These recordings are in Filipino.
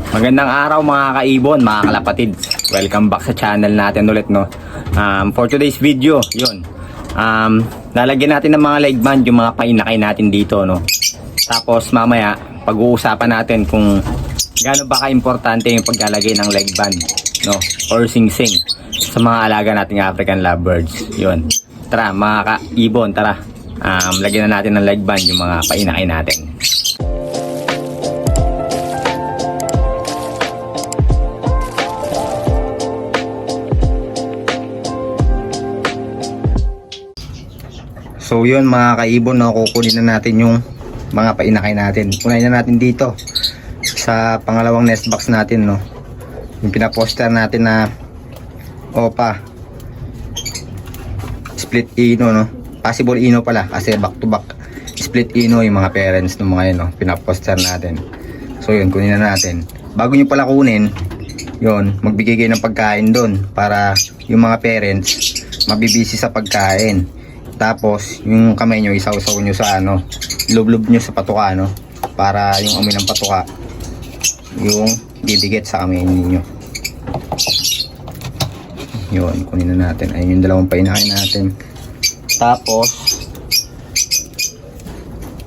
Magandang araw mga kaibon, mga kalapatid. Welcome back sa channel natin ulit, no. For today's video, yun. Lalagyan natin ng mga leg band yung mga painakay natin dito, no. Tapos mamaya pag-uusapan natin kung gaano ba ka-importante yung paglalagay ng leg band, no, or sing-sing sa mga alaga nating African lovebirds. Yun. Tara mga kaibon, tara. Lagyan na natin ng leg band yung mga painakay natin. So yun mga kaibon, no, kukunin na natin yung mga painakay natin. Unahin na natin dito sa pangalawang nest box natin, no. Yung pinaposter natin na OPA split ino, no. Possible ino pala kasi back to back split ino yung mga parents ng mga yun, no. Pinaposter natin. So yun, kunin na natin. Bago nyo pala kunin, yun, magbigay kayo ng pagkain doon para yung mga parents mabibisi sa pagkain. Tapos yung kamay nyo isaw-saw nyo sa ano, lublob nyo sa patuka, no, para yung amoy ng patuka yung didikit sa kamay ninyo. Yun, kunin na natin. Ayun yung dalawang painakay natin. Tapos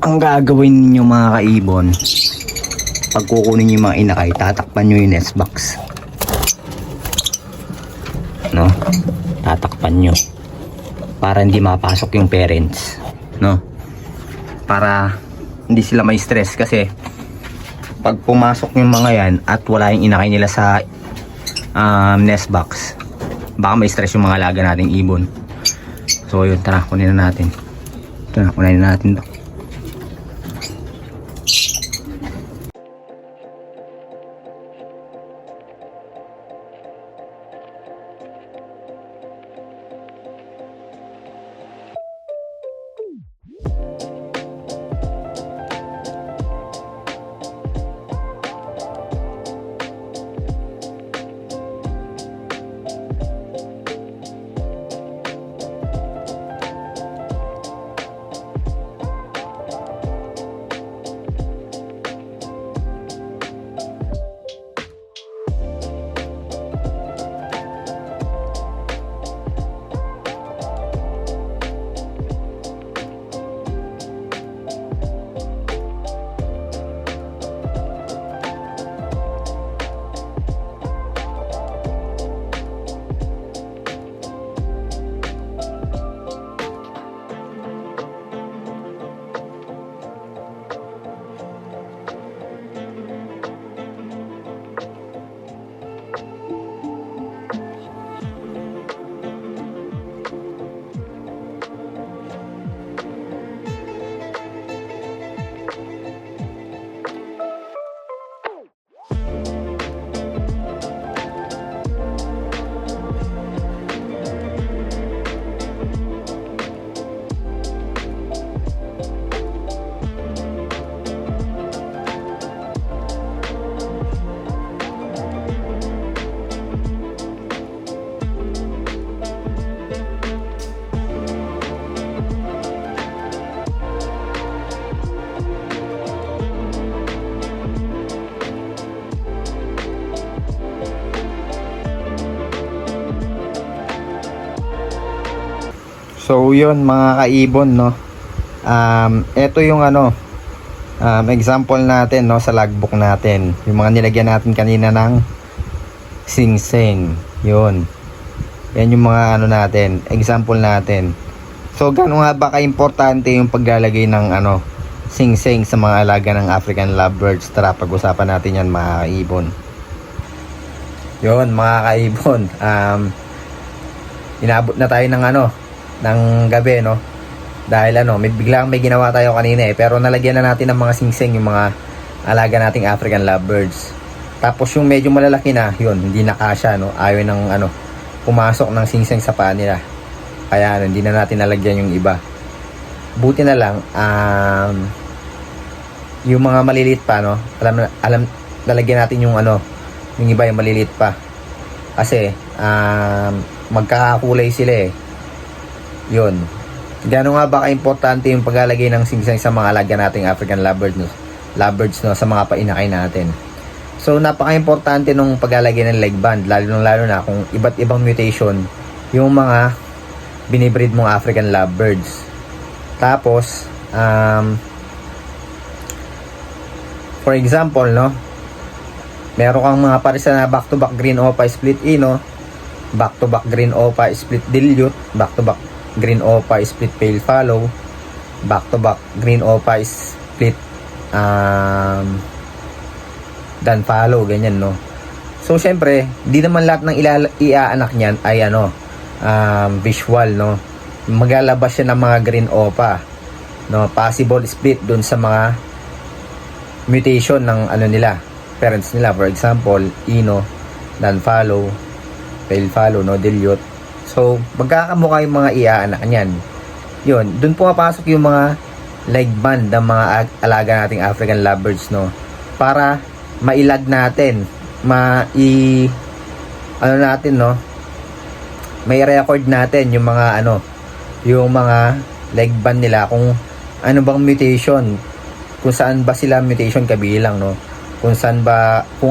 ang gagawin niyo mga kaibon, pag kukunin yung mga inakay, tatakpan nyo yung nest box, no, tatakpan nyo para hindi mapasok yung parents, no, para hindi sila may stress. Kasi pag pumasok yung mga yan at wala yung inakay nila sa nest box, baka may stress yung mga alaga nating ibon. So yun, tara, kunin na natin. Ito na, kunin na natin to. So yun mga kaibon, no. Ito yung ano, example natin, no, sa logbook natin. Yung mga nilagyan natin kanina ng sing-sing. Yun. Yan yung mga ano natin, example natin. So gaano nga ba ka-importante yung paglalagay ng ano, sing-sing sa mga alaga ng African lovebirds? Tara, pag-usapan natin yan mga kaibon. Yun mga kaibon, inabot na tayo ng ano, ng gabi, no, dahil ano, biglang may ginawa tayo kanina pero nalagyan na natin ng mga singsing yung mga alaga nating African lovebirds. Tapos yung medyo malalaki na, yun, hindi na kasya, no, ayaw ng ano, pumasok ng singsing sa paa nila, kaya hindi na natin nalagyan yung iba. Buti na lang yung mga maliliit pa, no, alam nalagyan natin yung ano, yung iba yung maliliit pa kasi magkakakulay sila yun. Gano'n nga ba ka-importante yung paglalagay ng singsing sa mga alaga nating African lovebirds, no, sa mga painakay natin? So napaka-importante nung paglalagay ng leg band, lalo na kung iba't ibang mutation yung mga binibreed mong African lovebirds. Tapos for example, no, meron kang mga parisa na back-to-back green opa split ino, back-to-back green opa split dilute, back-to-back green opa split pale fallow, back-to-back green opa split dan follow, ganyan, no. So syempre, di naman lahat ng iaanak niyan ay visual, no. Maglalabas siya ng mga green opa, no, possible split dun sa mga mutation ng nila, parents nila. For example, ino, dan follow, pale follow, no, dilute. So magkakamukha yung mga iaanak niyan. Yun, dun pumapasok yung mga leg band ng mga alaga nating African lovebirds, no, para mailag natin, natin, no, may record natin yung mga yung mga leg band nila, kung ano bang mutation, kung saan ba sila mutation kabilang, no, kung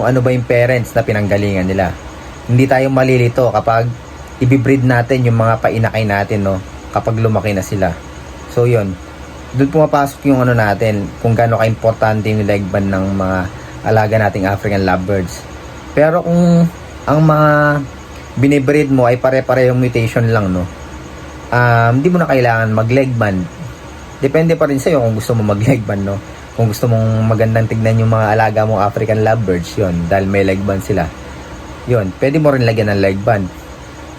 ano ba yung parents na pinanggalingan nila. Hindi tayo malilito kapag ibibreed natin yung mga painakay natin, no, kapag lumaki na sila. So yun, doon pumapasok yung natin, kung gaano ka-importante yung leg band ng mga alaga nating African lovebirds. Pero kung ang mga binibreed mo ay pare-parehong mutation lang, no, hindi mo na kailangan mag-leg band. Depende pa rin sa'yo kung gusto mo mag-leg band, no. Kung gusto mong magandang tignan yung mga alaga mong African lovebirds, yun, dahil may leg band sila, yun, pwede mo rin lagyan ng leg band.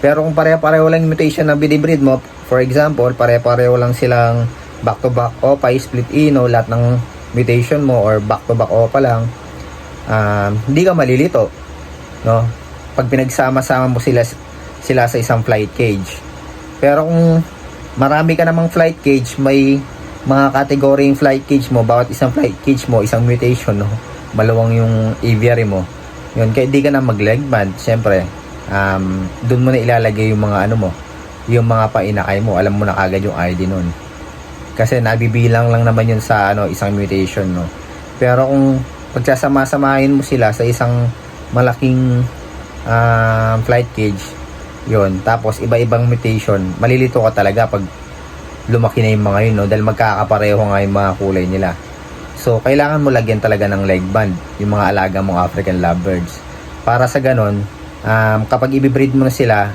Pero kung pare-pareho lang yung mutation na binibreed mo, for example, pare-pareho lang silang back-to-back opa, split ino, lahat ng mutation mo, or back-to-back opa lang, hindi ka malilito, no, pag pinagsama-sama mo sila sa isang flight cage. Pero kung marami ka namang flight cage, may mga category yung flight cage mo, bawat isang flight cage mo isang mutation, no, maluwang yung aviary mo, yun, kaya di ka na mag-leg band. Siyempre, dun mo na ilalagay yung mga yung mga painakay mo, alam mo na kagad yung ID nun, kasi nabibilang lang naman yun sa isang mutation, no. Pero kung pagsasama-samahin mo sila sa isang malaking flight cage, yun, tapos iba-ibang mutation, malilito ka talaga pag lumaki na yung mga yun, no, dahil magkakapareho nga yung mga kulay nila. So kailangan mo lagyan talaga ng leg band yung mga alaga mong African lovebirds, para sa ganon, kapag ibibreed mo na sila,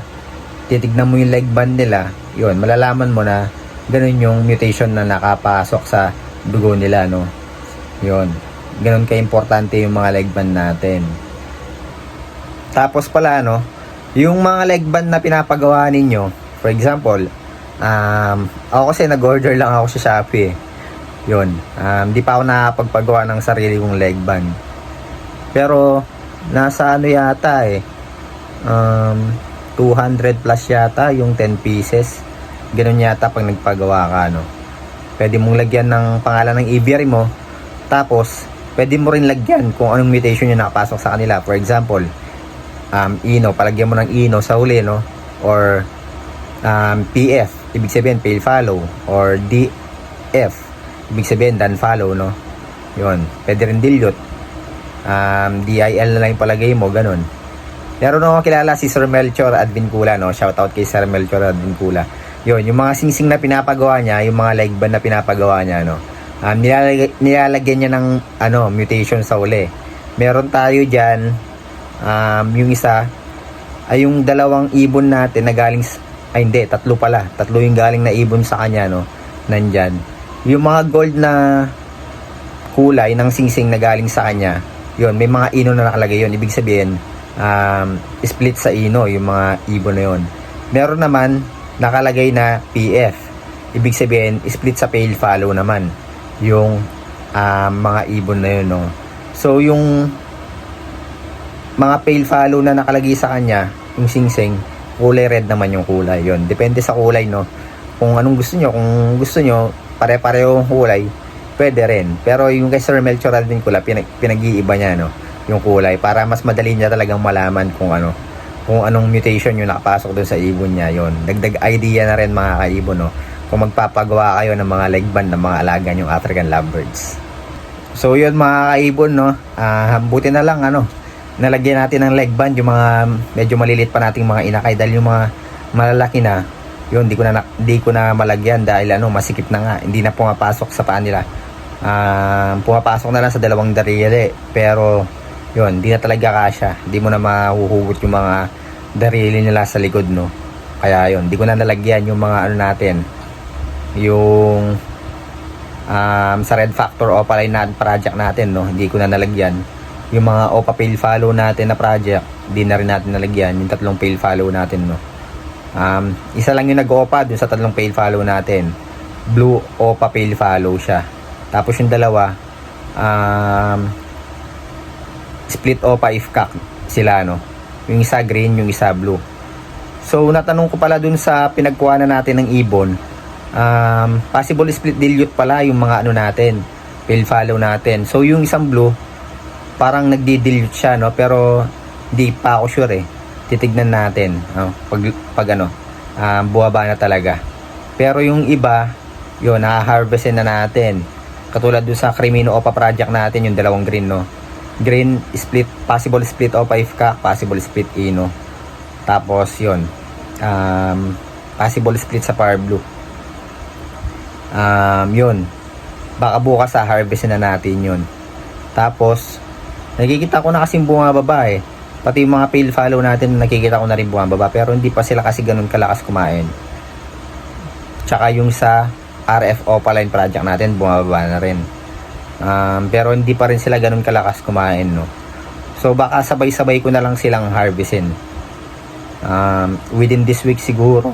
titignan mo yung leg band nila, yun, malalaman mo na ganun yung mutation na nakapasok sa dugo nila, no. Yun, ganun ka-importante yung mga leg band natin. Tapos pala, yung mga leg band na pinapagawa ninyo, for example, ako kasi nag-order lang ako sa Shopee, yun, di pa ako nakapagpagawa ng sarili kong leg band. Pero nasa yata 200 plus yata yung 10 pieces, ganun yata pag nagpagawa ka, pwede mong lagyan ng pangalan ng aviary mo, tapos pwede mo rin lagyan kung anong mutation yung nakapasok sa kanila. For example, ino, palagyan mo ng ino sa huli, no, or PF, ibig sabihin pale follow, or DF, ibig sabihin dan follow, no, yun, pwede rin dilute, DIL na lang yung palagay mo, ganun. Meron ako kilala si Sir Melchor Advincula, no, shoutout kay Sir Melchor Advincula. Yun, yung mga singsing na pinapagawa niya, yung mga leg band na pinapagawa niya, nilalagyan niya ng mutation sa uli. Meron tayo dyan, yung isa ay yung dalawang ibon natin na galing tatlo yung galing na ibon sa kanya, no, nandyan. Yung mga gold na kulay ng singsing na galing sa kanya, yun, may mga ino na nakalagay yun, ibig sabihin split sa ino yung mga ibon na yun. Meron naman nakalagay na PF, ibig sabihin split sa pale follow naman yung mga ibon na yun, no. So yung mga pale follow na nakalagay sa kanya, yung singsing, kulay red naman yung kulay, yun, depende sa kulay, no, kung anong gusto nyo. Kung gusto nyo pare-pareho yung kulay, pwede rin. Pero yung kay Sir Melchor Advincula, pinag-iiba niya, no, yung kulay, para mas madali niya talagang malaman kung anong mutation yung nakapasok doon sa ibon niya. Yun, dagdag idea na rin mga kaibon, no, kung magpapagawa kayo ng mga leg band ng mga alaga yung African lovebirds. So yun mga kaibon, no. Buti na lang nalagyan natin ng leg band yung mga medyo malilit pa nating mga inakay, dahil yung mga malalaki na yun, di ko na malagyan dahil masikip na nga, hindi na pumapasok sa paa nila. Pumapasok na lang sa dalawang daliri, pero yun, di na talaga kasya, di mo na mahuhugot yung mga daliri nila sa likod, no. Kaya yun, di ko na nalagyan yung mga natin, yung sa Red Factor Opaline project natin, no. Hindi ko na nalagyan yung mga Opa Pale Follow natin na project, di na rin natin nalagyan yung 3 Pale Follow natin, no. Isa lang yung nag-Opa dun sa 3 Pale Follow natin, Blue Opa Pale Follow siya. Tapos yung dalawa Split Opa Ifkak sila, no. Yung isa green, yung isa blue. So natanong ko pala dun sa pinagkuhanan natin ng ibon, possible split dilute pala yung mga natin, pale follow natin. So yung isang blue parang nagdi-dilute siya, no, pero di pa ako sure titignan natin pag buwaba na talaga. Pero yung iba yun, na-harvestin na natin, katulad dun sa Crimino Opa project natin, yung dalawang green, no. Green split, possible split Opa Ifka, possible split Ino. Tapos yun, possible split sa Power Blue. Yun, baka bukas harvestin na natin yun. Tapos nakikita ko na kasing bumababa pati yung mga pale follow natin, nakikita ko na rin bumababa, pero hindi pa sila kasi ganun kalakas kumain. Tsaka yung sa RF Opaline project natin bumababa na rin, pero hindi pa rin sila ganun kalakas kumain, no. So baka sabay-sabay ko na lang silang harvestin within this week siguro,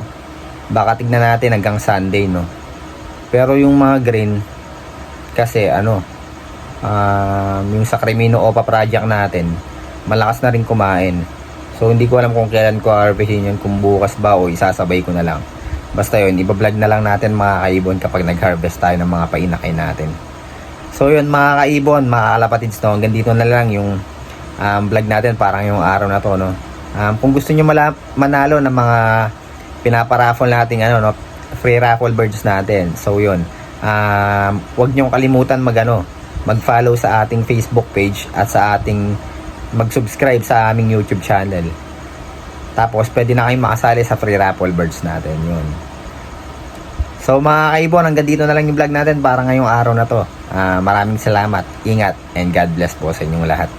baka tignan natin hanggang Sunday, no. Pero yung mga green kasi yung sa Crimino Opa project natin, malakas na rin kumain. So hindi ko alam kung kailan ko harvestin yun, kung bukas ba o isasabay ko na lang. Basta yun, ibablog na lang natin mga kaibon kapag nag-harvest tayo ng mga painakay natin. So yun mga kaibon, mga kalapatids, no, hanggang dito na lang yung vlog natin parang yung araw na to, no. Kung gusto nyo manalo ng mga pinaparaffle natin free raffle birds natin, so yun, huwag nyo kalimutan mag-follow sa ating Facebook page at sa ating mag-subscribe sa aming YouTube channel. Tapos pwede na kayong makasali sa free raffle birds natin, yun. So mga kaibon, hanggang dito na lang yung vlog natin para ngayong araw na to. Maraming salamat, ingat, and God bless po sa inyong lahat.